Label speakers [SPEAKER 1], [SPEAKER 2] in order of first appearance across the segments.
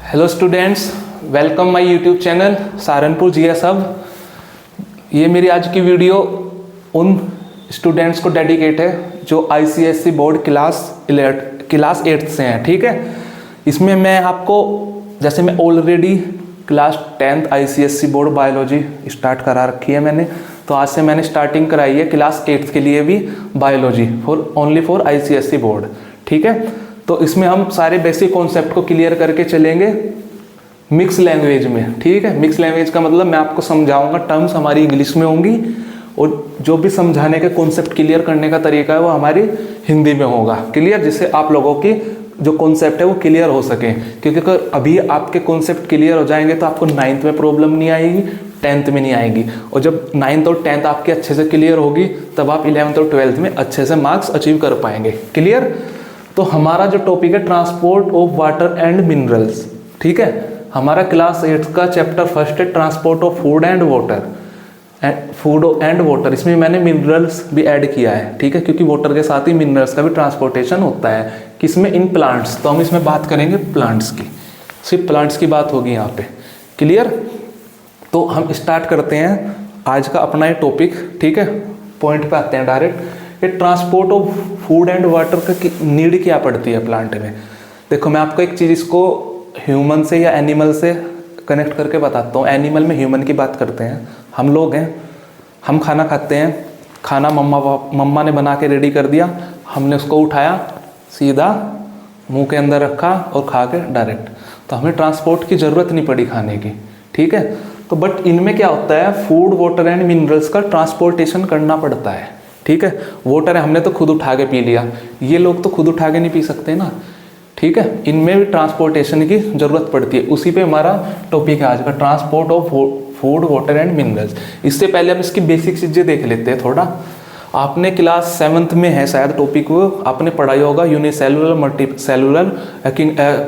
[SPEAKER 1] Hello students, welcome my YouTube channel Saharanpur GS hub. ये मेरी आज की वीडियो उन स्टूडेंट्स को डेडिकेट है जो आईसीएसई बोर्ड क्लास 8 से हैं। ठीक है, इसमें मैं आपको जैसे मैं already class 10th ICSE board biology start करा रखी है मैंने, तो आज से मैंने स्टार्टिंग कराई है क्लास 8th के लिए भी biology only for ICSE board. ठीक है, तो इसमें हम सारे बेसिक कॉन्सेप्ट को क्लियर करके चलेंगे मिक्स लैंग्वेज में। ठीक है, मिक्स लैंग्वेज का मतलब मैं आपको समझाऊंगा, टर्म्स हमारी इंग्लिश में होंगी और जो भी समझाने के कॉन्सेप्ट क्लियर करने का तरीका है वो हमारी हिंदी में होगा क्लियर, जिससे आप लोगों की जो कॉन्सेप्ट है वो क्लियर हो सके। क्योंकि अगर अभी आपके कॉन्सेप्ट क्लियर हो जाएंगे तो आपको 9th में प्रॉब्लम नहीं आएगी, 10th में नहीं आएगी, और जब 9th और 10th आपके अच्छे से क्लियर होगी तब आप 11th और 12th में अच्छे से मार्क्स अचीव कर पाएंगे क्लियर। तो हमारा जो टॉपिक है transport of water and minerals. ठीक है, हमारा क्लास 8 का चैप्टर फर्स्ट है transport of food and water. इसमें मैंने मिनरल्स भी ऐड किया है। ठीक है, क्योंकि वाटर के साथ ही मिनरल्स का भी ट्रांसपोर्टेशन होता है। किसमें? In plants. तो हम इसमें बात करेंगे प्लांट्स की, सिर्फ प्लांट्स की बात होगी यहाँ पे क्लियर। तो हम स्टार्ट करते हैं आज का अपना ये टॉपिक। ठीक है, पॉइंट पे आते हैं डायरेक्ट। ये transport of food and water का नीड क्या पड़ती है प्लांट में। देखो मैं आपको एक चीज़ इसको ह्यूमन से या एनिमल से कनेक्ट करके बताता हूँ। एनिमल में ह्यूमन की बात करते हैं, हम लोग हैं, हम खाना खाते हैं, खाना मम्मा ने बना के रेडी कर दिया, हमने उसको उठाया, सीधा मुंह के अंदर रखा और खा के डायरेक्ट, तो हमें ट्रांसपोर्ट की ज़रूरत नहीं पड़ी खाने की। ठीक है, तो बट इनमें क्या होता है, फूड वाटर एंड मिनरल्स का ट्रांसपोर्टेशन करना पड़ता है। ठीक है, वाटर है हमने तो खुद उठा के पी लिया, ये लोग तो खुद उठा के नहीं पी सकते ना। ठीक है, इनमें भी ट्रांसपोर्टेशन की ज़रूरत पड़ती है। उसी पे हमारा टॉपिक है आज का, transport of food water and minerals. इससे पहले हम इसकी बेसिक चीज़ें देख लेते हैं थोड़ा। आपने क्लास 7th में है शायद टॉपिक, वो आपने पढ़ाई होगा यूनिसेलुलर मल्टी सेलुलर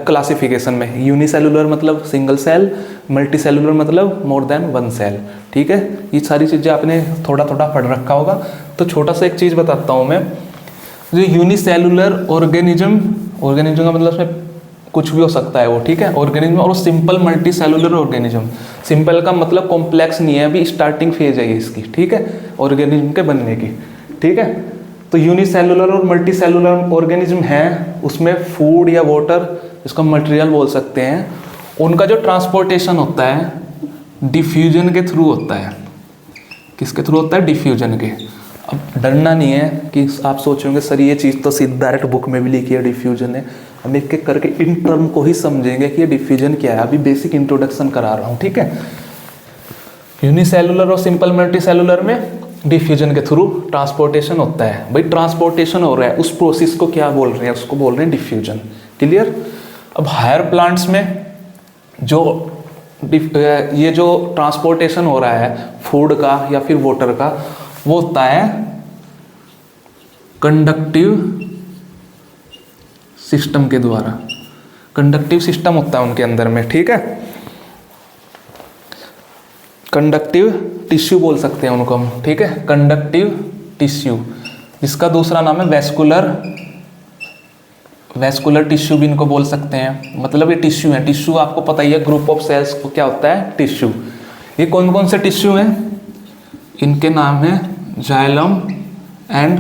[SPEAKER 1] क्लासिफिकेशन में। यूनिसेलुलर मतलब सिंगल सेल, मल्टी सेलुलर मतलब मोर देन वन सेल। ठीक है, ये सारी चीज़ें आपने थोड़ा थोड़ा पढ़ रखा होगा। तो छोटा सा एक चीज़ बताता हूँ मैं, जो यूनिसेलुलर ऑर्गेनिज्म का मतलब उसमें कुछ भी हो सकता है वो। ठीक है, ऑर्गेनिज्म, और simple multi cellular organism. Simple का मतलब कॉम्प्लेक्स नहीं है, अभी स्टार्टिंग फेज है इसकी। ठीक है, ऑर्गेनिज्म के बनने की। ठीक है, तो यूनिसेलुलर और मल्टी सेलुलर ऑर्गेनिज्म है, उसमें फूड या वाटर, इसको मटेरियल बोल सकते हैं, उनका जो ट्रांसपोर्टेशन होता है डिफ्यूजन के थ्रू होता है। किसके थ्रू होता है? डिफ्यूजन के। अब डरना नहीं है कि आप सोचेंगे सर ये चीज़ तो सीधा डायरेक्ट बुक में भी लिखी है डिफ्यूजन है। हम एक एक करके इन टर्म को ही समझेंगे कि ये डिफ्यूजन क्या है। अभी बेसिक इंट्रोडक्शन करा रहा हूँ। ठीक है, यूनिसेलुलर और सिंपल मल्टी सेलुलर में डिफ्यूजन के थ्रू ट्रांसपोर्टेशन होता है। भाई ट्रांसपोर्टेशन हो रहा है, उस प्रोसेस को क्या बोल रहे हैं? उसको बोल रहे हैं डिफ्यूजन क्लियर। अब हायर प्लांट्स में जो ये जो ट्रांसपोर्टेशन हो रहा है फूड का या फिर वाटर का, वो होता है कंडक्टिव सिस्टम के द्वारा। कंडक्टिव सिस्टम होता है उनके अंदर में। ठीक है, कंडक्टिव टिश्यू बोल सकते हैं उनको हम। ठीक है, कंडक्टिव टिश्यू, इसका दूसरा नाम है वैस्कुलर टिश्यू भी इनको बोल सकते हैं। मतलब ये टिश्यू है, टिश्यू आपको पता ही है, ग्रुप ऑफ सेल्स को क्या होता है? टिश्यू। ये कौन कौन से टिश्यू हैं? इनके नाम है जाइलम एंड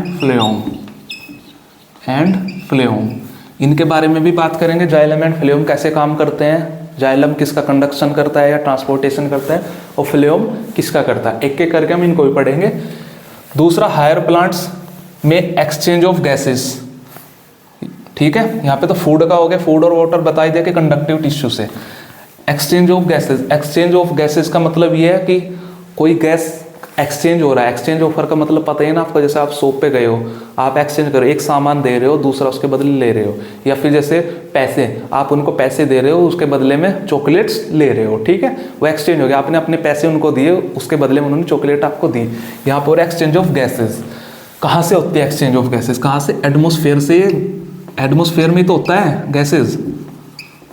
[SPEAKER 1] फ्लेयम। इनके बारे में भी बात करेंगे, जाइलम एंड फ्लेयम कैसे काम करते हैं। जाइलम किसका कंडक्शन करता है या ट्रांसपोर्टेशन करता है, और फ्लेयम किसका करता है। एक एक करके हम इनको भी पढ़ेंगे। दूसरा, हायर प्लांट्स में एक्सचेंज ऑफ गैसेस। ठीक है, यहाँ पे तो फूड का हो गया, फूड और वाटर बताई दे कि कंडक्टिव टिश्यू से। एक्सचेंज ऑफ गैसेस का मतलब ये है कि कोई गैस एक्सचेंज हो रहा है। एक्सचेंज ऑफर का मतलब पता ही ना आपको, जैसे आप शॉप पे गए हो, आप एक्सचेंज करो, एक सामान दे रहे हो, दूसरा उसके बदले ले रहे हो। या फिर जैसे पैसे, आप उनको पैसे दे रहे हो, उसके बदले में चॉकलेट्स ले रहे हो। ठीक है, वो एक्सचेंज हो गया, आपने अपने पैसे उनको दिए, उसके बदले में उन्होंने चॉकलेट आपको दी। यहाँ पर एक्सचेंज ऑफ गैसेज कहाँ से होती है? एक्सचेंज ऑफ गैसेज कहाँ से? एटमोसफेयर से। एटमोसफेयर में तो होता है गैसेज,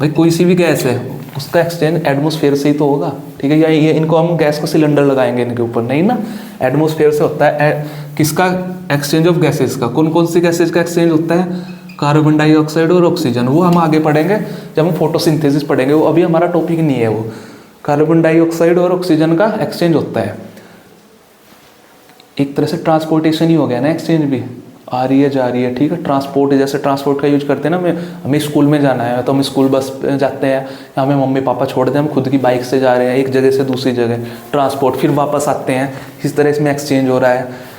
[SPEAKER 1] भाई कोई सी भी गैस है उसका एक्सचेंज एटमोसफेयर से ही तो होगा। ठीक है, या ये इनको हम गैस को सिलेंडर लगाएंगे इनके ऊपर, नहीं ना, एटमोसफेयर से होता है। किसका? एक्सचेंज ऑफ गैसेज का। कौन कौन सी गैसेज का एक्सचेंज होता है? कार्बन डाइऑक्साइड और ऑक्सीजन, वो हम आगे पढ़ेंगे जब हम फोटोसिंथेसिस पढ़ेंगे, वो अभी हमारा टॉपिक नहीं है। वो कार्बन डाइऑक्साइड और ऑक्सीजन का एक्सचेंज होता है, एक तरह से ट्रांसपोर्टेशन ही हो गया ना, एक्सचेंज भी, आ रही है जा रही है, ठीक है। ट्रांसपोर्ट, जैसे ट्रांसपोर्ट का यूज करते हैं ना, हमें स्कूल में जाना है तो हम स्कूल बस पे जाते हैं, या हमें मम्मी पापा छोड़ते हैं, हम खुद की बाइक से जा रहे हैं एक जगह से दूसरी जगह, ट्रांसपोर्ट, फिर वापस आते हैं, इस तरह इसमें एक्सचेंज हो रहा है।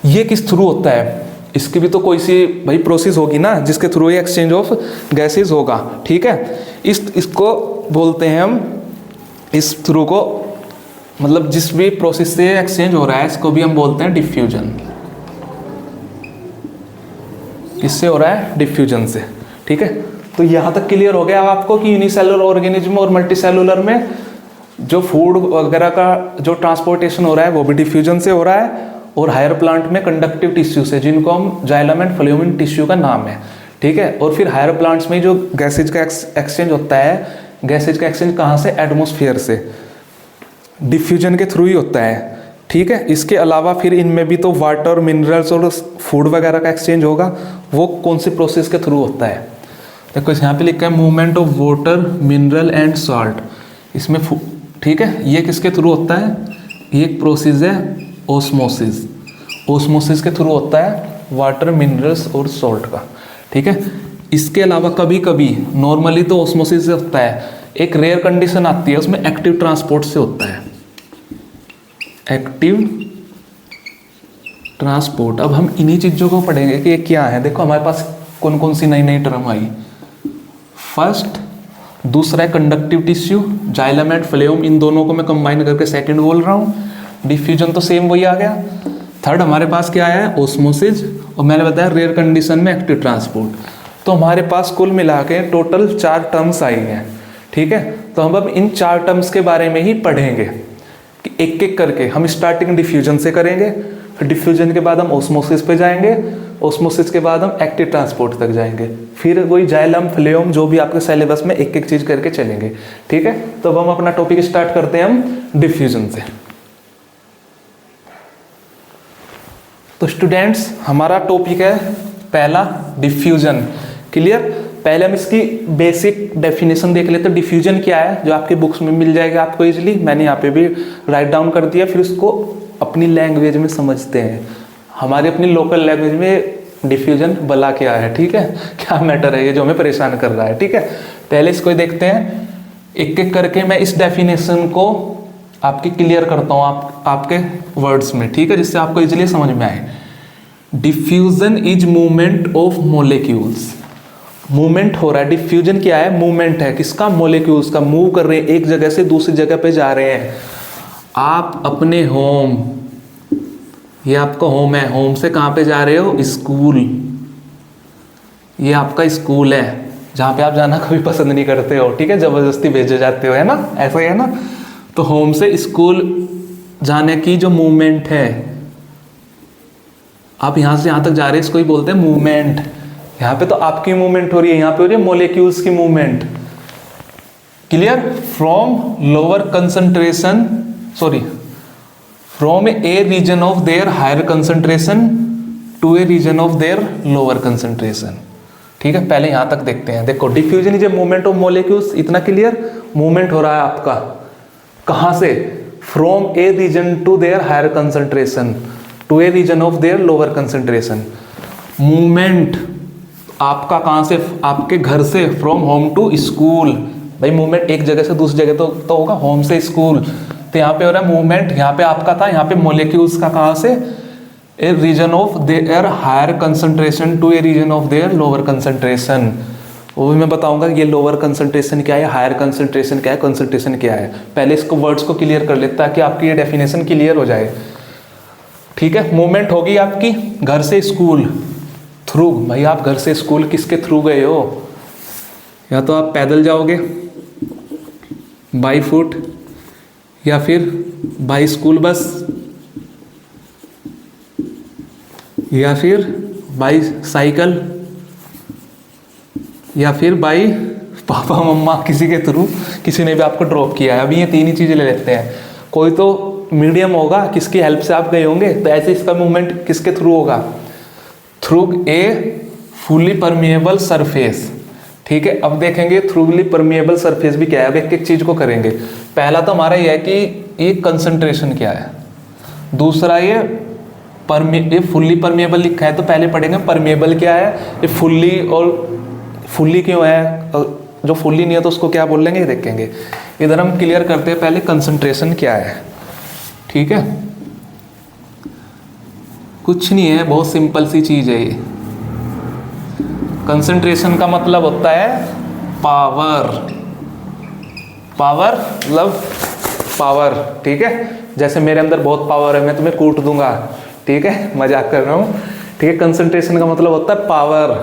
[SPEAKER 1] ये किस थ्रू होता है, इसकी भी तो कोई सी भाई प्रोसेस होगी ना जिसके थ्रू ये एक्सचेंज ऑफ गैसेज होगा, ठीक है। इसको बोलते हैं हम, इस थ्रू को, मतलब जिस भी प्रोसेस से एक्सचेंज हो रहा है इसको भी हम बोलते हैं डिफ्यूजन। किससे हो रहा है, डिफ्यूजन से, ठीक है। तो यहाँ तक क्लियर हो गया आपको कि यूनिसेलुलर ऑर्गेनिज्म और मल्टीसेलुलर में जो फूड वगैरह का जो ट्रांसपोर्टेशन हो रहा है वो भी डिफ्यूजन से हो रहा है, और हायर प्लांट में कंडक्टिव टिश्यू से, जिनको हम जाइलम एंड फ्लोएम टिश्यू का नाम है, ठीक है। और फिर हायर प्लांट्स में जो गैसेज का एक्सचेंज होता है, गैसेज का एक्सचेंज कहाँ से, एटमॉस्फेयर से, डिफ्यूजन के थ्रू ही होता है, ठीक है। इसके अलावा फिर इनमें भी तो वाटर, मिनरल्स और फूड वगैरह का एक्सचेंज होगा, वो कौन सी प्रोसेस के थ्रू होता है, देखो यहाँ पे लिखा है movement of water, mineral and salt, इसमें ठीक है। ये किसके थ्रू होता है, ये एक प्रोसेस है ओस्मोसिस, ओस्मोसिस के थ्रू होता है वाटर, मिनरल्स और सॉल्ट का, ठीक है। इसके अलावा कभी कभी नॉर्मली तो ओस्मोसिस से होता है, एक रेयर कंडीशन आती है उसमें एक्टिव ट्रांसपोर्ट से होता है, एक्टिव ट्रांसपोर्ट। अब हम इन्हीं चीज़ों को पढ़ेंगे कि ये क्या है। देखो हमारे पास कौन कौन सी नई नई टर्म आई। फर्स्ट, दूसरा है conductive tissue, xylem and phloem, इन दोनों को मैं कंबाइन करके सेकंड बोल रहा हूँ। डिफ्यूजन तो सेम वही आ गया। थर्ड हमारे पास क्या है, ओस्मोसिस, और मैंने बताया रेयर कंडीशन में एक्टिव ट्रांसपोर्ट। तो हमारे पास कुल मिला के टोटल 4 टर्म्स आई हैं, ठीक है। तो हम अब इन 4 टर्म्स के बारे में ही पढ़ेंगे कि एक एक करके। हम स्टार्टिंग डिफ्यूजन से करेंगे, फिर डिफ्यूजन के बाद हम ओस्मोसिस पे जाएंगे, ओस्मोसिस के बाद हम एक्टिव ट्रांसपोर्ट तक जाएंगे, फिर वही जाइलम, फ्लोएम, जो भी आपके सिलेबस में एक एक चीज करके चलेंगे, ठीक है। तो अब हम अपना टॉपिक स्टार्ट करते हैं हम डिफ्यूजन से। तो स्टूडेंट्स हमारा टॉपिक है पहला डिफ्यूजन, क्लियर। पहले हम इसकी बेसिक डेफिनेशन देख लेते हैं, डिफ्यूजन क्या है, जो आपके बुक्स में मिल जाएगा आपको इजीली, मैंने यहाँ पे भी राइट डाउन कर दिया। फिर उसको अपनी लैंग्वेज में समझते हैं, हमारी अपनी लोकल लैंग्वेज में डिफ्यूजन भला क्या है, ठीक है, क्या मैटर है ये जो हमें परेशान कर रहा है, ठीक है। पहले इसको देखते हैं एक एक करके, मैं इस डेफिनेशन को आपकी क्लियर करता हूँ आपके वर्ड्स में, ठीक है, जिससे आपको इजीली समझ में आए। Diffusion is movement of molecules, movement हो रहा है। डिफ्यूजन क्या है, मूवमेंट है, किसका, मोलिक्यूल्स का, मूव कर रहे हैं, एक जगह से दूसरी जगह पे जा रहे हैं। आप अपने होम, ये आपका होम है, होम से कहाँ पे जा रहे हो, स्कूल, ये आपका स्कूल है जहाँ पे आप जाना कभी पसंद नहीं करते हो, ठीक है, जबरदस्ती भेजे जाते हो, है ना, ऐसा ही है ना। तो होम से स्कूल जाने की जो मूवमेंट है, आप यहाँ से यहाँ तक जा रहे हैं, इसको ही बोलते हैं मूवमेंट। यहाँ पे तो आपकी मूवमेंट हो रही है, यहाँ पे हो रही है मोलिक्यूल्स की movement, clear. From lower concentration, sorry, from a region of their higher concentration to a region of their lower concentration, ठीक है। पहले यहाँ तक देखते हैं। देखो diffusion is a movement of molecules, इतना क्लियर। मूवमेंट हो रहा है आपका कहाँ से, from a region to their higher concentration to a region of their lower concentration. Movement आपका कहाँ से, आपके घर से, फ्रॉम होम टू स्कूल, भाई मूवमेंट एक जगह से दूसरी जगह तो होगा, होम से स्कूल। तो यहाँ पे हो रहा है मूवमेंट, यहाँ पे आपका था, यहाँ पे मोलिक्यूल्स का कहाँ से, a region of their higher concentration to a region of their lower concentration. वो भी मैं बताऊंगा ये लोअर कंसंट्रेशन क्या है, हायर कंसंट्रेशन क्या है, कंसंट्रेशन क्या है। पहले इसको वर्ड्स को क्लियर कर लेते ताकि आपकी ये डेफिनेशन क्लियर हो जाए, ठीक है। मूवमेंट होगी आपकी घर से स्कूल थ्रू, भाई आप घर से स्कूल किसके थ्रू गए हो, या तो आप पैदल जाओगे बाई फुट, या फिर बाई स्कूल बस, या फिर बाई साइकिल, या फिर बाई पापा मम्मा, किसी के थ्रू, किसी ने भी आपको ड्रॉप किया है। अभी ये 3 ही चीज़ें ले लेते हैं। कोई तो मीडियम होगा, किसकी हेल्प से आप गए होंगे, तो ऐसे इसका मूवमेंट किसके थ्रू होगा, through a fully permeable surface, ठीक है। अब देखेंगे थ्रूली परमिएबल सरफेस भी क्या है। अब एक एक चीज को करेंगे। पहला तो हमारा ये है कि ये कंसंट्रेशन क्या है, दूसरा ये फुल्ली परमिएबल लिखा है तो पहले पढ़ेंगे परमिएबल क्या है, ये फुल्ली और फुल्ली क्यों है, जो फुल्ली नहीं है तो उसको क्या बोल लेंगे ये देखेंगे। इधर हम क्लियर करते हैं पहले कंसंट्रेशन क्या है, ठीक है। कुछ नहीं है, बहुत सिंपल सी चीज है ये। कंसंट्रेशन का मतलब होता है पावर, पावर मतलब पावर, ठीक है। जैसे मेरे अंदर बहुत पावर है, मैं तुम्हें कूट दूंगा, ठीक है, मजाक कर रहा हूँ, ठीक है। कंसंट्रेशन का मतलब होता है पावर,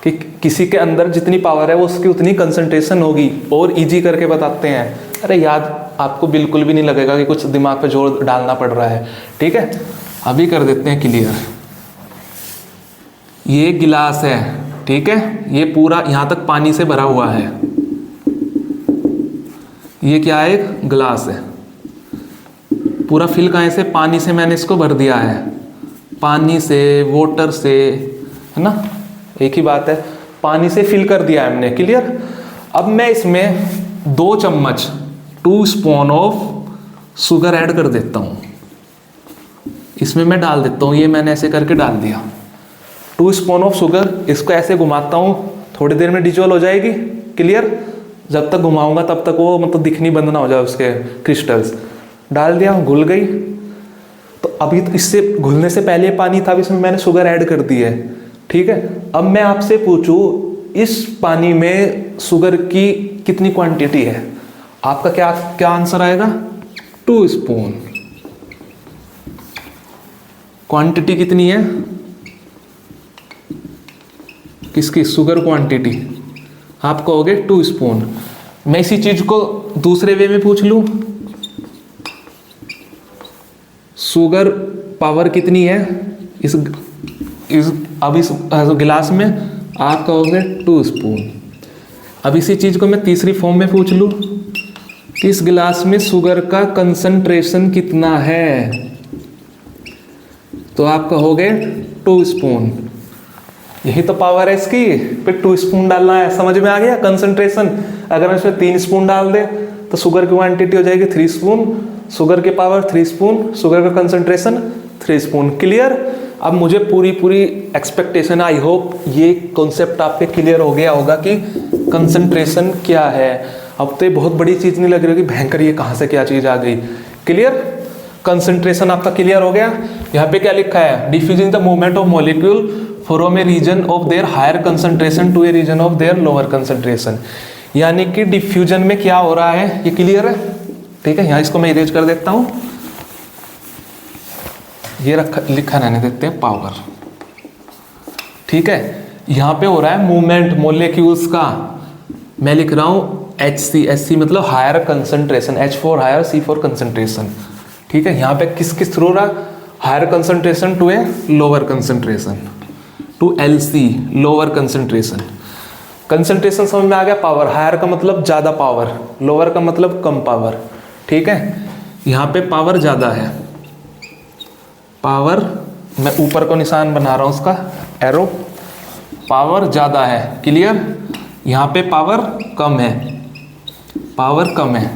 [SPEAKER 1] कि किसी के अंदर जितनी पावर है वो उसकी उतनी कंसंट्रेशन होगी। और इजी करके बताते हैं, अरे याद आपको बिल्कुल भी नहीं लगेगा कि कुछ दिमाग पे जोर डालना पड़ रहा है, ठीक है। अभी कर देते हैं क्लियर। ये गिलास है, ठीक है, ये पूरा यहाँ तक पानी से भरा हुआ है। ये क्या है, एक गिलास है, पूरा फिल कहाँ से, पानी से मैंने इसको भर दिया है, पानी से, वाटर से, है ना, एक ही बात है, पानी से फिल कर दिया है हमने, क्लियर। अब मैं इसमें 2 चम्मच 2 स्पून ऑफ शुगर ऐड कर देता हूँ, इसमें मैं डाल देता हूँ, ये मैंने ऐसे करके डाल दिया 2 स्पून ऑफ शुगर। इसको ऐसे घुमाता हूँ, थोड़ी देर में डिजोल्व हो जाएगी, क्लियर। जब तक घुमाऊंगा तब तक वो मतलब दिखनी बंद ना हो जाए उसके क्रिस्टल्स। डाल दिया, घुल गई। तो अभी तो इससे घुलने से पहले पानी था, इसमें मैंने शुगर ऐड कर दी है, ठीक है। अब मैं आपसे पूछूं इस पानी में शुगर की कितनी क्वांटिटी है, आपका क्या क्या आंसर आएगा, 2 स्पून। क्वांटिटी कितनी है किसकी, शुगर क्वांटिटी, आप कहोगे 2 स्पून। मैं इसी चीज को दूसरे वे में पूछ लूं, शुगर पावर कितनी है इस गिलास में, आप कहोगे 2 स्पून। अब इसी चीज को मैं तीसरी फॉर्म में पूछ लूं कि इस गिलास में शुगर का कंसंट्रेशन कितना है, तो आप कहोगे 2 स्पून। यही तो पावर है इसकी, फिर 2 स्पून डालना है, समझ में आ गया कंसंट्रेशन। अगर हम इसमें 3 स्पून डाल दे तो शुगर की क्वांटिटी हो जाएगी 3 स्पून, शुगर की पावर 3 स्पून, शुगर का कंसंट्रेशन 3 स्पून, क्लियर। अब मुझे पूरी एक्सपेक्टेशन, आई होप ये कॉन्सेप्ट आपके क्लियर हो गया होगा कि कंसंट्रेशन क्या है। अब तो ये बहुत बड़ी चीज नहीं लग रही कि भयंकर ये कहाँ से क्या चीज आ गई, क्लियर। कंसंट्रेशन आपका क्लियर हो गया। यहाँ पे क्या लिखा है, diffusing the movement of molecule from a region of their higher concentration to a region of their lower concentration. यानी कि डिफ्यूजन में क्या हो रहा है, ये क्लियर है, ठीक है। यहाँ इसको मैं इरेज कर देता हूँ, ये लिखा रहने देते हैं पावर, ठीक है। यहाँ पे हो रहा है मूवमेंट मॉलिक्यूल्स का, मैं लिख रहा हूँ HC मतलब higher concentration, H for higher, C for concentration, ठीक है। यहाँ पे किस थ्रू रहा, higher concentration to a lower concentration, to LC lower concentration. Concentration समझ में आ गया, पावर, हायर का मतलब ज्यादा पावर, लोअर का मतलब कम पावर, ठीक है। यहाँ पे पावर ज्यादा है, पावर मैं ऊपर को निशान बना रहा हूँ उसका एरो, पावर ज्यादा है, क्लियर। यहाँ पे पावर कम है, पावर कम है,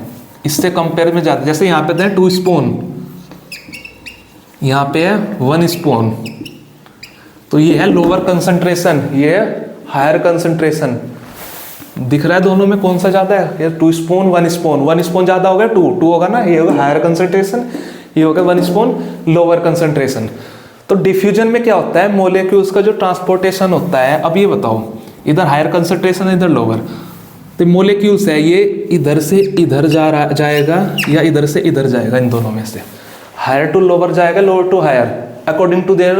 [SPEAKER 1] इससे कंपेयर में ज्यादा। जैसे यहाँ पे 2 स्पून, यहाँ पे है 1 स्पून, तो ये है लोअर कंसंट्रेशन, ये है हायर कंसंट्रेशन। दिख रहा है दोनों में कौन सा ज्यादा है, ये 2 स्पून 1 स्पून, 1 स्पून ज्यादा हो गया, 2 होगा ना, ये होगा हायर कंसंट्रेशन, ये होगा 1 स्पून लोअर कंसंट्रेशन। तो डिफ्यूजन में क्या होता है, मॉलिक्यूल्स का जो ट्रांसपोर्टेशन होता है। अब ये बताओ, इधर हायर कंसंट्रेशन, इधर लोअर, तो मॉलिक्यूल्स है ये इधर से इधर जाएगा या इधर से इधर जाएगा, इन दोनों में से हायर टू लोअर जाएगा, lower to higher, according to their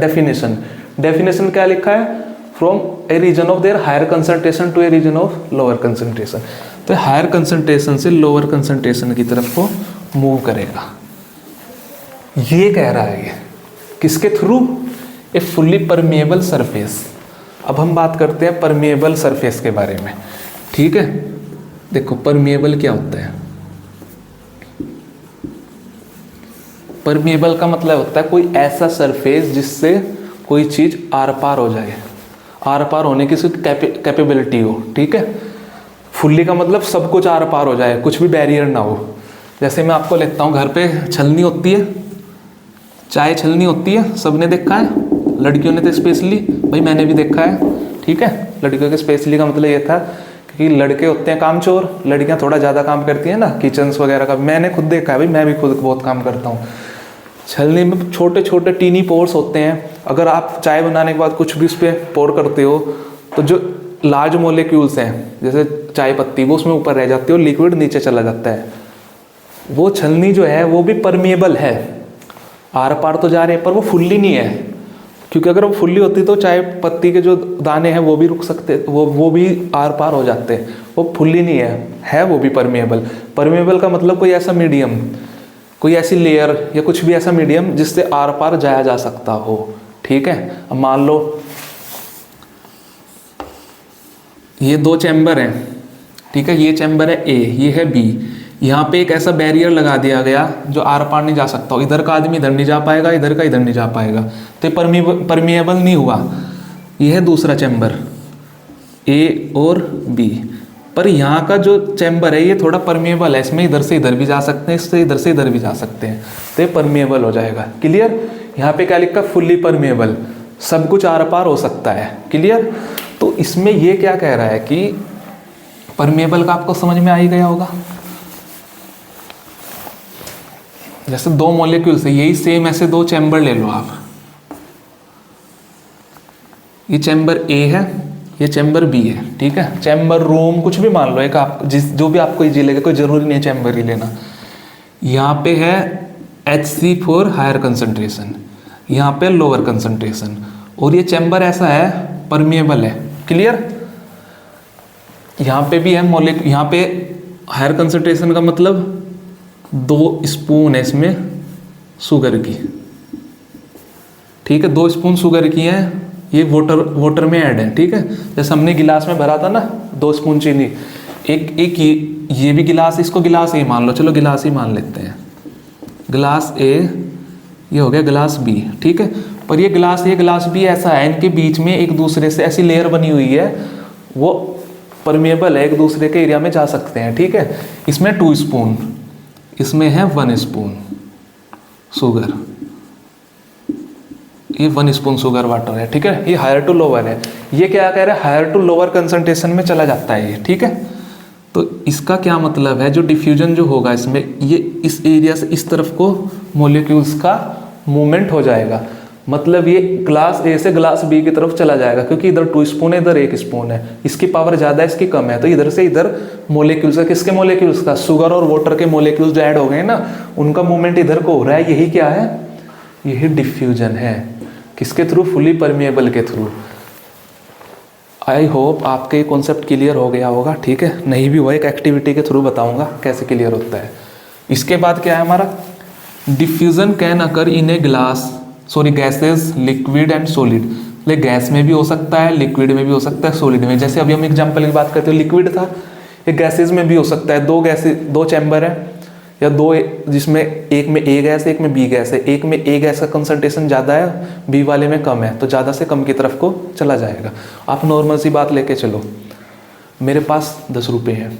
[SPEAKER 1] definition. Definition क्या लिखा है, from a region of their higher concentration to a region of lower concentration. तो हायर कंसंट्रेशन से लोअर कंसंट्रेशन की तरफ को मूव करेगा, ये कह रहा है। ये किसके थ्रू, ए फुल्ली परमिएबल सरफेस। अब हम बात करते हैं परमिएबल सरफेस के बारे में, ठीक है। देखो परमिएबल क्या होता है, परमिएबल का मतलब होता है कोई ऐसा सरफेस जिससे कोई चीज आर पार हो जाए, आर पार होने की कैपेबिलिटी हो, ठीक है। फुल्ली का मतलब सब कुछ आर पार हो जाए, कुछ भी बैरियर ना हो। जैसे मैं आपको लिखता हूँ, घर पे छलनी होती है, चाय छलनी होती है, सबने देखा है, लड़कियों ने तो स्पेशली, भाई मैंने भी देखा है, ठीक है। लड़कियों के स्पेशली का मतलब ये था कि लड़के होते हैं कामचोर, लड़कियां थोड़ा ज़्यादा काम करती हैं ना, किचन्स वगैरह का। मैंने खुद देखा है भाई, मैं भी खुद बहुत काम करता हूँ। छलनी में छोटे छोटे टीनी पोर्स होते हैं, अगर आप चाय बनाने के बाद कुछ भी उस पर पोर करते हो तो जो लार्ज मोलिक्यूल्स हैं जैसे चाय पत्ती, वो उसमें ऊपर रह जाती है और लिक्विड नीचे चला जाता है। वो छलनी जो है वो भी परमिएबल है, आर पार तो जा रहे हैं पर वो फुल्ली नहीं है, क्योंकि अगर वो फुल्ली होती तो चाय पत्ती के जो दाने हैं वो भी रुक सकते, वो भी आर पार हो जाते। वो फुल्ली नहीं है वो भी परमिएबल। परमिएबल का मतलब कोई ऐसा मीडियम, कोई ऐसी लेयर या कुछ भी ऐसा मीडियम जिससे आर पार जाया जा सकता हो, ठीक है। अब मान लो ये दो चैम्बर हैं, ठीक है, ये चैम्बर है ए, ये है बी। यहाँ पे एक ऐसा बैरियर लगा दिया गया जो आर पार नहीं जा सकता हो, इधर का आदमी इधर नहीं जा पाएगा, इधर का इधर नहीं जा पाएगा, तो परमिएबल नहीं हुआ। ये है दूसरा चैम्बर ए और बी, पर यहाँ का जो चैम्बर है ये थोड़ा परमिएबल है, इसमें इधर से इधर भी जा सकते हैं, इससे इधर से इधर भी जा सकते हैं, तो ये परमिएबल हो जाएगा। क्लियर। यहाँ पे क्या लिखा, फुल्ली परमिएबल, सब कुछ आर पार हो सकता है। क्लियर। तो इसमें ये क्या कह रहा है कि परमिएबल का आपको समझ में आ ही गया होगा। जैसे दो मॉलिक्यूल्स है, यही सेम ऐसे दो चैम्बर ले लो आप, ये चैम्बर ए है, ये चैम्बर बी है, ठीक है। चैम्बर रूम कुछ भी मान लो, एक आप जो भी आपको इजी लगे, कोई जरूरी नहीं है चैम्बर ही लेना। यहाँ पे है HC फॉर हायर कंसंट्रेशन, यहाँ पे लोअर कंसंट्रेशन, और ये चैम्बर ऐसा है परमिएबल है। क्लियर। यहाँ पे भी है मॉलिक्यूल, यहाँ पे हायर कंसंट्रेशन का मतलब 2 स्पून है इसमें शुगर की, ठीक है, 2 स्पून शुगर की है, ये वाटर में ऐड है, ठीक है। जैसे हमने गिलास में भरा था ना 2 स्पून चीनी, एक ये भी गिलास, इसको गिलास ए मान लो, चलो गिलास ही मान लेते हैं, गिलास ए, ये हो गया गिलास बी, ठीक है। पर ये गिलास ए गिलास बी ऐसा है, इनके बीच में एक दूसरे से ऐसी लेयर बनी हुई है, वो परमिएबल है, एक दूसरे के एरिया में जा सकते हैं, ठीक है। इसमें 2 स्पून, इसमें है 1 स्पून शुगर, ये 1 स्पून शुगर वाटर है, ठीक है। ये हायर टू लोअर है, ये क्या कह रहा है, हायर टू लोअर कंसंट्रेशन में चला जाता है ये, ठीक है। तो इसका क्या मतलब है, जो डिफ्यूजन जो होगा इसमें, ये इस एरिया से इस तरफ को मॉलिक्यूल्स का मूवमेंट हो जाएगा, मतलब ये ग्लास ए से ग्लास बी की तरफ चला जाएगा, क्योंकि इधर 2 स्पून है, इधर 1 स्पून है, इसकी पावर ज़्यादा है, इसकी कम है, तो इधर से इधर मॉलिक्यूल्स का, किसके मॉलिक्यूल्स का, शुगर और वाटर के मॉलिक्यूल्स जो ऐड हो गए ना, उनका मूवमेंट इधर को हो रहा है। यही क्या है, यही डिफ्यूजन है। किसके थ्रू, फुली परमिएबल के थ्रू। आई होप आपके कॉन्सेप्ट क्लियर हो गया होगा, ठीक है। नहीं भी हुआ एक एक्टिविटी के थ्रू बताऊंगा कैसे क्लियर होता है। इसके बाद क्या है हमारा, diffusion can occur in a glass, sorry gases, liquid and solid. ले गैस में भी हो सकता है, लिक्विड में भी हो सकता है, सॉलिड में। जैसे अभी हम एग्जांपल की बात करते हो, लिक्विड था, ये गैसेस में भी हो सकता है। 2 चैम्बर है या 2, जिसमें एक में ए गैस है, एक में बी गैस है। एक में ए गैस का कंसंट्रेशन ज़्यादा है, बी वाले में कम है, तो ज़्यादा से कम की तरफ को चला जाएगा। आप नॉर्मल सी बात लेके चलो, मेरे पास 10 रुपये हैं,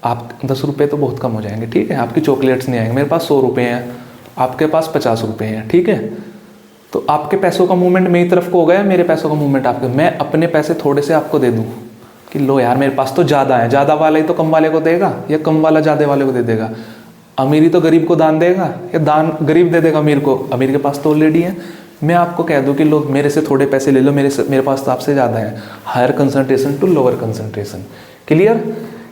[SPEAKER 1] आप 10 रुपये तो बहुत कम हो जाएंगे, ठीक है, आपकी चॉकलेट्स नहीं आएंगे। मेरे पास 100 रुपये हैं, आपके पास 50 रुपये हैं, ठीक है। तो आपके पैसों का मूवमेंट मेरी तरफ को हो गया, मेरे पैसों का मूवमेंट आपके, मैं अपने पैसे थोड़े से आपको दे दूँ कि लो यार मेरे पास तो ज़्यादा है, ज़्यादा वाला ही तो कम वाले को देगा, या कम वाला ज़्यादा वाले को दे देगा। अमीरी तो गरीब को दान देगा, या दान गरीब दे देगा अमीर को, अमीर के पास तो ऑलरेडी है। मैं आपको कह दूं कि लोग मेरे से थोड़े पैसे ले लो, मेरे पास तो आपसे ज़्यादा है। Higher concentration to lower concentration. Clear.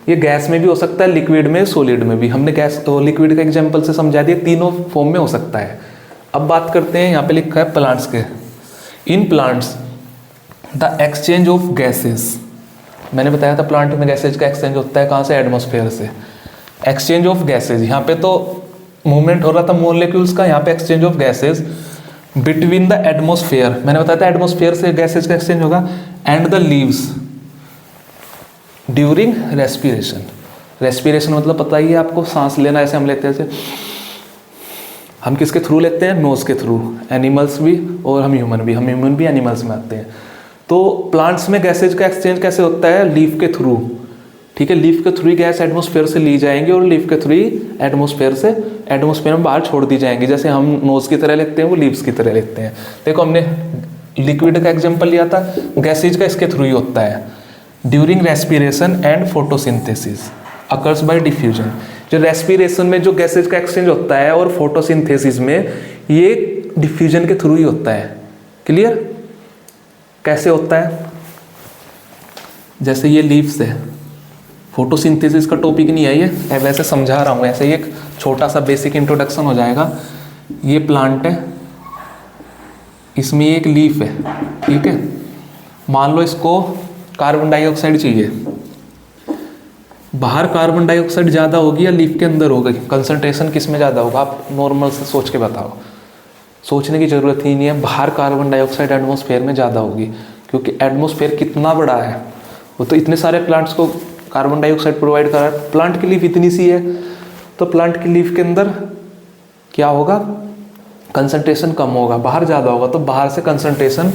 [SPEAKER 1] ये गैस में भी हो सकता है, लिक्विड में, सॉलिड में भी। हमने गैस और लिक्विड का एग्जाम्पल से समझा दिया, तीनों फॉर्म में हो सकता है। अब बात करते हैं, यहाँ पे लिखा है प्लांट्स के। In plants the exchange of gases, मैंने बताया था प्लांट में गैसेज का एक्सचेंज होता है, कहाँ से, एटमॉस्फेयर से। एक्सचेंज ऑफ गैसेज, यहाँ पे तो मूवमेंट हो रहा था मॉलिक्यूल्स का, यहाँ पे exchange of gases between the atmosphere, मैंने बताया था एटमॉस्फेयर से गैसेज का एक्सचेंज होगा, and the leaves during respiration. Respiration मतलब पता ही है आपको, सांस लेना, ऐसे हम लेते हैं, ऐसे हम किसके थ्रू लेते हैं, नोज के थ्रू। एनिमल्स भी और हम ह्यूमन भी एनिमल्स में आते हैं। तो प्लांट्स में गैसेज का एक्सचेंज कैसे होता है? लीफ के थ्रू, ठीक है। लीफ के थ्रू गैस एटमॉस्फेयर से ली जाएंगी और लीफ के थ्रू एटमॉस्फेयर में बाहर छोड़ दी जाएंगी। जैसे हम नोज की तरह लेते हैं, वो लीव्स की तरह लेते हैं। देखो हमने लिक्विड का एग्जांपल लिया था, गैसेज का इसके थ्रू ही होता है। During respiration and photosynthesis occurs by diffusion. जो रेस्पिरेशन में जो गैसेज का एक्सचेंज होता है और फोटोसिंथेसिस में ये डिफ्यूजन के थ्रू ही होता है। क्लियर? कैसे होता है? जैसे ये लीव्स है, फोटोसिंथेसिस का टॉपिक नहीं है ये, वैसे समझा रहा हूँ, ऐसे ही एक छोटा सा बेसिक इंट्रोडक्शन हो जाएगा। ये प्लांट है, इसमें एक लीफ है, ठीक है। मान लो इसको कार्बन डाइऑक्साइड चाहिए, बाहर कार्बन डाइऑक्साइड ज़्यादा होगी या लीफ के अंदर होगी? कंसंट्रेशन किस में ज़्यादा होगा? आप नॉर्मल से सोच के बताओ, सोचने की ज़रूरत ही नहीं है। बाहर कार्बन डाइऑक्साइड एटमॉस्फेयर में ज़्यादा होगी, क्योंकि एटमॉस्फेयर कितना बड़ा है, वो तो इतने सारे प्लांट्स को कार्बन डाइऑक्साइड प्रोवाइड कर रहा है। प्लांट की लीफ इतनी सी है, तो प्लांट की लीफ के अंदर क्या होगा? कंसंट्रेशन कम होगा, बाहर ज़्यादा होगा, तो बाहर से कंसंट्रेशन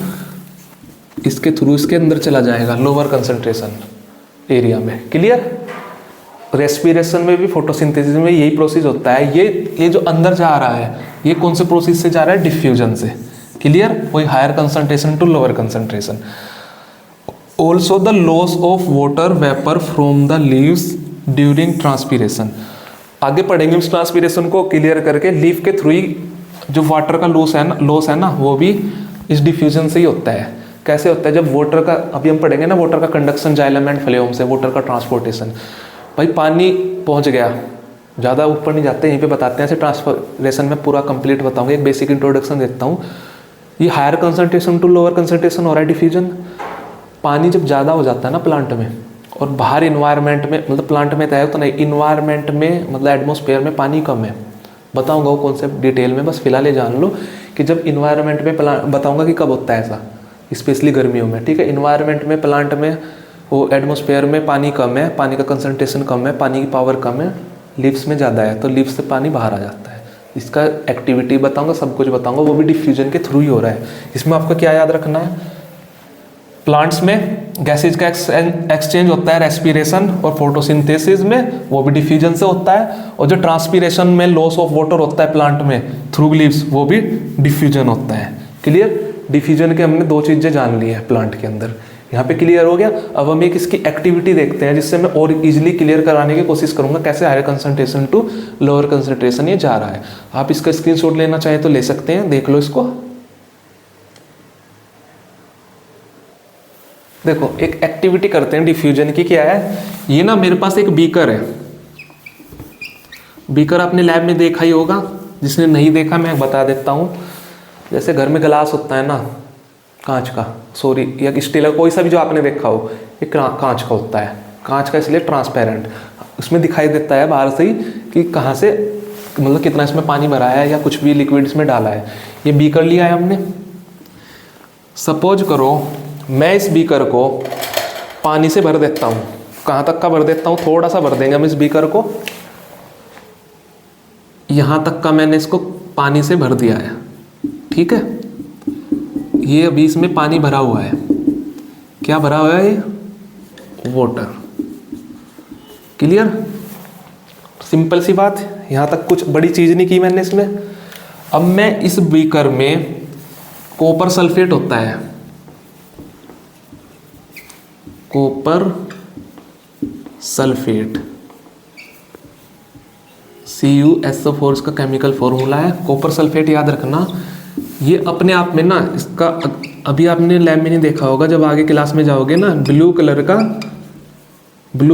[SPEAKER 1] इसके थ्रू इसके अंदर चला जाएगा, लोअर कंसंट्रेशन एरिया में। क्लियर? रेस्पिरेशन में भी फोटोसिंथेसिस में यही प्रोसेस होता है। ये जो अंदर जा रहा है, ये कौन से प्रोसेस से जा रहा है? डिफ्यूजन से। क्लियर? वही higher concentration to lower concentration. Also the loss of water vapour from the leaves during transpiration. आगे पढ़ेंगे उस ट्रांसपीरेशन को क्लियर करके। लीफ के थ्रू ही जो वाटर का लॉस है ना, वो भी इस डिफ्यूजन से ही होता है। कैसे होता है? जब वाटर का, अभी हम पढ़ेंगे ना, वाटर का कंडक्शन जाइलम एंड फ्लेम से, वाटर का ट्रांसपोर्टेशन। भाई पानी पहुंच गया, ज़्यादा ऊपर नहीं जाते, यहीं पे बताते हैं। ऐसे ट्रांसपोर्टेशन में पूरा कंप्लीट बताऊंगा, एक बेसिक इंट्रोडक्शन देता हूँ। ये higher concentration to lower concentration हो रहा है डिफ्यूजन। पानी जब ज़्यादा हो जाता है ना प्लांट में, और बाहर इन्वायरमेंट में, मतलब प्लांट में तय तो नहीं, इन्वायरमेंट में मतलब एटमॉस्फेयर में पानी कम है। बताऊंगा वो कॉन्सेप्ट डिटेल में, बस फिलहाल ये जान लो कि जब इन्वायरमेंट में बताऊंगा कि कब होता है ऐसा, स्पेशली गर्मियों में, ठीक है। इन्वायरमेंट में प्लांट में वो एटमॉस्फेयर में पानी कम है, पानी का कंसंट्रेशन कम है, पानी की पावर कम है, लीव्स में ज़्यादा है, तो लीव्स से पानी बाहर आ जाता है। इसका एक्टिविटी बताऊंगा, सब कुछ बताऊंगा, वो भी डिफ्यूजन के थ्रू ही हो रहा है। इसमें आपको क्या याद रखना है? प्लांट्स में गैसेज का एक्सचेंज होता है रेस्पिरेशन और फोटोसिंथेसिस में, वो भी डिफ्यूजन से होता है। और जो ट्रांसपीरेशन में लॉस ऑफ वाटर होता है प्लांट में थ्रू लीव्स, वो भी डिफ्यूजन होता है। क्लियर? डिफ्यूजन के हमने दो चीज़ें जान ली है प्लांट के अंदर, यहाँ पे क्लियर हो गया। अब हम एक इसकी एक्टिविटी देखते हैं, जिससे मैं और इजीली क्लियर कराने की कोशिश करूंगा कैसे higher concentration to lower concentration ये जा रहा है। आप इसका स्क्रीनशॉट लेना चाहें तो ले सकते हैं, देख लो इसको। देखो एक एक्टिविटी करते हैं डिफ्यूजन की। क्या है ये ना, मेरे पास एक बीकर है। बीकर आपने लैब में देखा ही होगा, जिसने नहीं देखा मैं बता देता हूँ। जैसे घर में गिलास होता है ना, कांच का, सॉरी, या स्टील का, कोई सा भी जो आपने देखा हो, ये कांच का होता है। कांच का इसलिए ट्रांसपेरेंट, उसमें दिखाई देता है बाहर से ही कि कहाँ से, मतलब कितना इसमें पानी भरा है या कुछ भी लिक्विड इसमें डाला है। ये बीकर लिया है हमने। सपोज करो मैं इस बीकर को पानी से भर देता हूँ। कहाँ तक का भर देता हूँ? थोड़ा सा भर देंगे हम इस बीकर को, यहाँ तक का मैंने इसको पानी से भर दिया है, ठीक है। ये अभी इसमें पानी भरा हुआ है। क्या भरा हुआ है? ये वाटर। क्लियर? सिंपल सी बात, यहाँ तक कुछ बड़ी चीज़ नहीं की मैंने इसमें। अब मैं इस बीकर में कॉपर सल्फेट होता है, कॉपर सल्फेट, CuSO4 इसका केमिकल फॉर्मूला है। कॉपर सल्फेट याद रखना, ये अपने आप में ना, इसका अभी आपने लैब में नहीं देखा होगा, जब आगे क्लास में जाओगे ना, ब्लू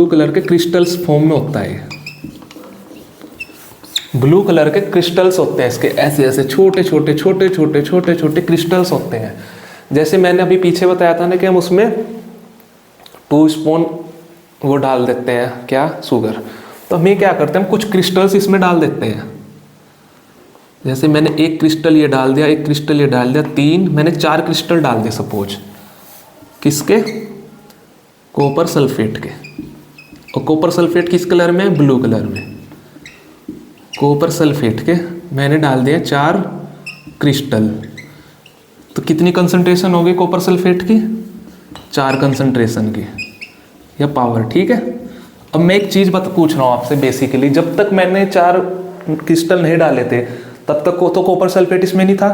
[SPEAKER 1] कलर के क्रिस्टल्स फॉर्म में होता है। ब्लू कलर के क्रिस्टल्स होते हैं इसके, ऐसे ऐसे छोटे छोटे क्रिस्टल्स होते हैं। जैसे मैंने अभी पीछे बताया था ना कि हम उसमें 2 स्पून वो डाल देते हैं, क्या, शुगर। तो हम ये क्या करते हैं, हम कुछ क्रिस्टल्स इसमें डाल देते हैं। जैसे मैंने एक क्रिस्टल ये डाल दिया, एक क्रिस्टल ये डाल दिया, 3, मैंने 4 क्रिस्टल डाल दिए सपोज। किसके? कॉपर सल्फेट के। और कॉपर सल्फेट किस कलर में? ब्लू कलर में। कॉपर सल्फेट के मैंने डाल दिया 4 क्रिस्टल। तो कितनी कंसंट्रेशन हो गई कॉपर सल्फेट की? 4 कंसंट्रेशन की या पावर, ठीक है। अब मैं एक चीज़ पूछ रहा हूँ आपसे बेसिकली, जब तक मैंने 4 क्रिस्टल नहीं डाले थे तब तक को तो कॉपर सल्फेट इसमें नहीं था,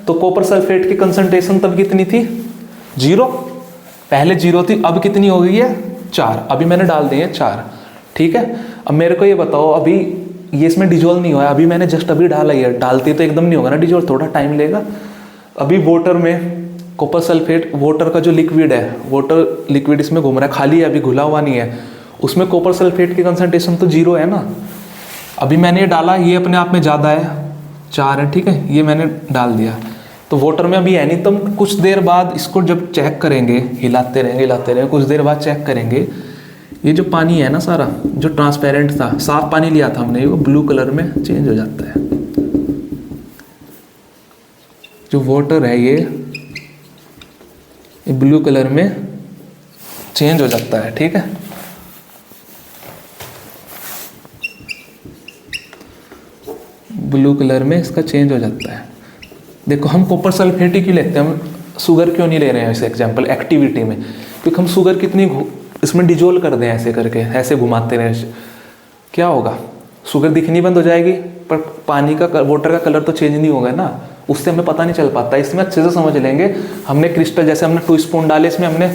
[SPEAKER 1] तो कॉपर सल्फेट की कंसंट्रेशन तब कितनी थी? 0। पहले 0 थी, अब कितनी हो गई है? 4। अभी मैंने डाल दिए 4, ठीक है। अब मेरे को ये बताओ, अभी ये इसमें डिजोल्व नहीं हुआ है, अभी मैंने जस्ट अभी डाला ही है, डालती तो एकदम नहीं होगा ना डिजोल्व, थोड़ा टाइम लेगा। अभी वाटर में कॉपर सल्फेट, वाटर का जो लिक्विड है, वाटर लिक्विड इसमें घूम रहा है, खाली है, अभी घुला हुआ नहीं है, उसमें कॉपर सल्फेट की कंसंट्रेशन तो 0 है ना। अभी मैंने ये डाला, ये अपने आप में ज़्यादा है, 4 है, ठीक है, ये मैंने डाल दिया, तो वाटर में अभी है नहीं। तो हम कुछ देर बाद इसको जब चेक करेंगे, हिलाते रहेंगे, कुछ देर बाद चेक करेंगे, ये जो पानी है ना सारा, जो ट्रांसपेरेंट था, साफ पानी लिया था हमने, वो ब्लू कलर में चेंज हो जाता है। जो वाटर है ये ब्लू कलर में चेंज हो जाता है, ठीक है। ब्लू कलर में इसका चेंज हो जाता है। देखो हम कॉपर सल्फेट ही क्यों लेते हैं, हम शुगर क्यों नहीं ले रहे हैं इस एग्जाम्पल एक्टिविटी में, क्योंकि हम शुगर कितनी इसमें डिजोल्व कर दें, ऐसे करके ऐसे घुमाते रहे, क्या होगा? शुगर दिखनी बंद हो जाएगी, पर पानी का वाटर का कलर तो चेंज नहीं होगा ना, उससे हमें पता नहीं चल पाता। इसमें अच्छे से समझ लेंगे, हमने क्रिस्टल, जैसे हमने 2 स्पून डाले इसमें, हमने,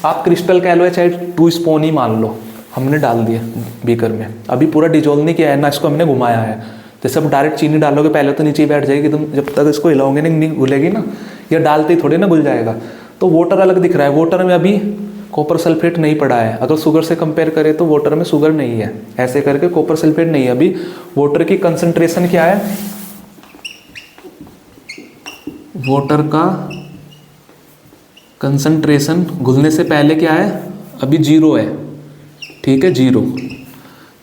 [SPEAKER 1] आप क्रिस्टल कह लो या चाहे 2 स्पून ही मान लो, हमने डाल दिए बीकर में, अभी पूरा डिजोल्व नहीं किया है ना, इसको हमने घुमाया है। जैसे अब डायरेक्ट चीनी डालोगे पहले तो नीचे ही बैठ जाएगी, तुम जब तक इसको हिलाओगे नहीं घुलेगी ना, या डालते ही थोड़े ना घुल जाएगा। तो वाटर अलग दिख रहा है, वाटर में अभी कॉपर सल्फेट नहीं पड़ा है। अगर शुगर से कंपेयर करें तो वाटर में शुगर नहीं है, ऐसे करके कॉपर सल्फेट नहीं है। अभी वाटर की कंसंट्रेशन क्या है? वाटर का कंसंट्रेशन घुलने से पहले क्या है? अभी 0 है, ठीक है, 0।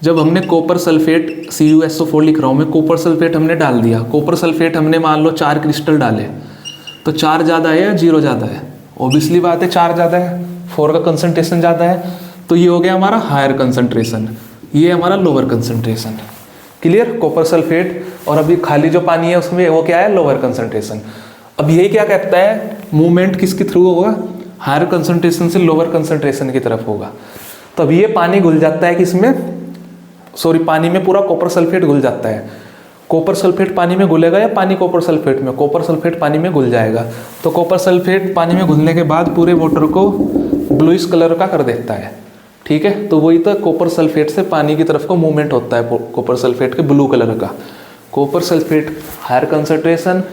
[SPEAKER 1] जब हमने कॉपर सल्फेट CuSO4 लिख रहा हूँ मैं, कॉपर सल्फेट हमने डाल दिया, कॉपर सल्फेट हमने मान लो 4 क्रिस्टल डाले, तो 4 ज़्यादा है या 0 ज़्यादा है? ऑब्वियसली बात है 4 ज़्यादा है, 4 का कंसंट्रेशन ज़्यादा है, तो ये हो गया हमारा हायर कंसंट्रेशन, ये हमारा lower concentration. Clear? Copper sulphate और अभी खाली जो पानी है उसमें वो क्या है? Lower concentration. अब यही क्या कहता है, मूवमेंट किसके थ्रू होगा? हायर कंसंट्रेशन से लोअर कंसंट्रेशन की तरफ होगा। तो अब ये पानी घुल जाता है किसमें? सॉरी, पानी में पूरा कॉपर सल्फेट घुल जाता है। कॉपर सल्फेट पानी में घुलेगा या पानी कॉपर सल्फेट में? कॉपर सल्फेट पानी में घुल जाएगा। तो कॉपर सल्फेट पानी में घुलने के बाद पूरे वाटर को ब्लूइश कलर का कर देता है, ठीक है। तो वही तो कॉपर सल्फेट से पानी की तरफ को मूवमेंट होता है, कॉपर सल्फेट के ब्लू कलर का। Copper sulphate higher concentration,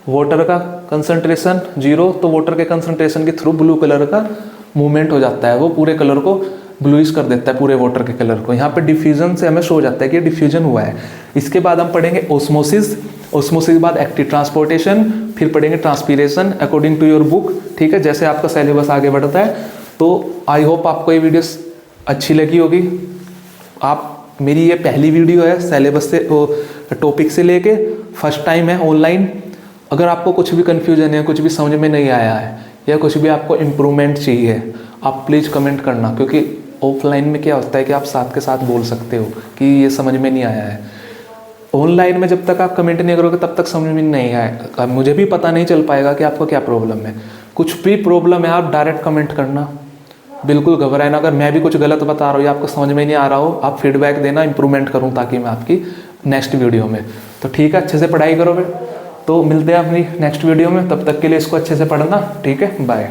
[SPEAKER 1] water का कंसंट्रेशन 0, तो वाटर के कंसंट्रेशन के थ्रू ब्लू कलर का मूवमेंट हो जाता है, वो पूरे कलर को ब्लूइश कर देता है, पूरे वाटर के कलर को। यहाँ पे डिफ्यूजन से हमें शो हो जाता है कि डिफ्यूजन हुआ है। इसके बाद हम पढ़ेंगे ओस्मोसिस, ओस्मोसिस के बाद एक्टिव ट्रांसपोर्टेशन, फिर पढ़ेंगे transpiration according to your book, ठीक है, जैसे आपका सिलेबस आगे बढ़ता है। तो आई होप आपको ये वीडियोस अच्छी लगी होगी। आप, मेरी ये पहली वीडियो है सिलेबस से, टॉपिक से लेके फर्स्ट टाइम है ऑनलाइन। अगर आपको कुछ भी कन्फ्यूजन है, कुछ भी समझ में नहीं आया है, या कुछ भी आपको इम्प्रूवमेंट चाहिए, आप प्लीज़ कमेंट करना, क्योंकि ऑफलाइन में क्या होता है कि आप साथ के साथ बोल सकते हो कि ये समझ में नहीं आया है। ऑनलाइन में जब तक आप कमेंट नहीं करोगे तब तक समझ में नहीं आएगा, मुझे भी पता नहीं चल पाएगा कि आपको क्या प्रॉब्लम है। कुछ भी प्रॉब्लम है आप डायरेक्ट कमेंट करना, बिल्कुल घबराए ना। अगर मैं भी कुछ गलत बता रहा हूँ या आपको समझ में नहीं आ रहा हो, आप फीडबैक देना, इंप्रूवमेंट करूँ ताकि मैं आपकी नेक्स्ट वीडियो में। तो ठीक है, अच्छे से पढ़ाई करो फिर। तो मिलते हैं अपनी नेक्स्ट वीडियो में, तब तक के लिए इसको अच्छे से पढ़ना, ठीक है, बाय।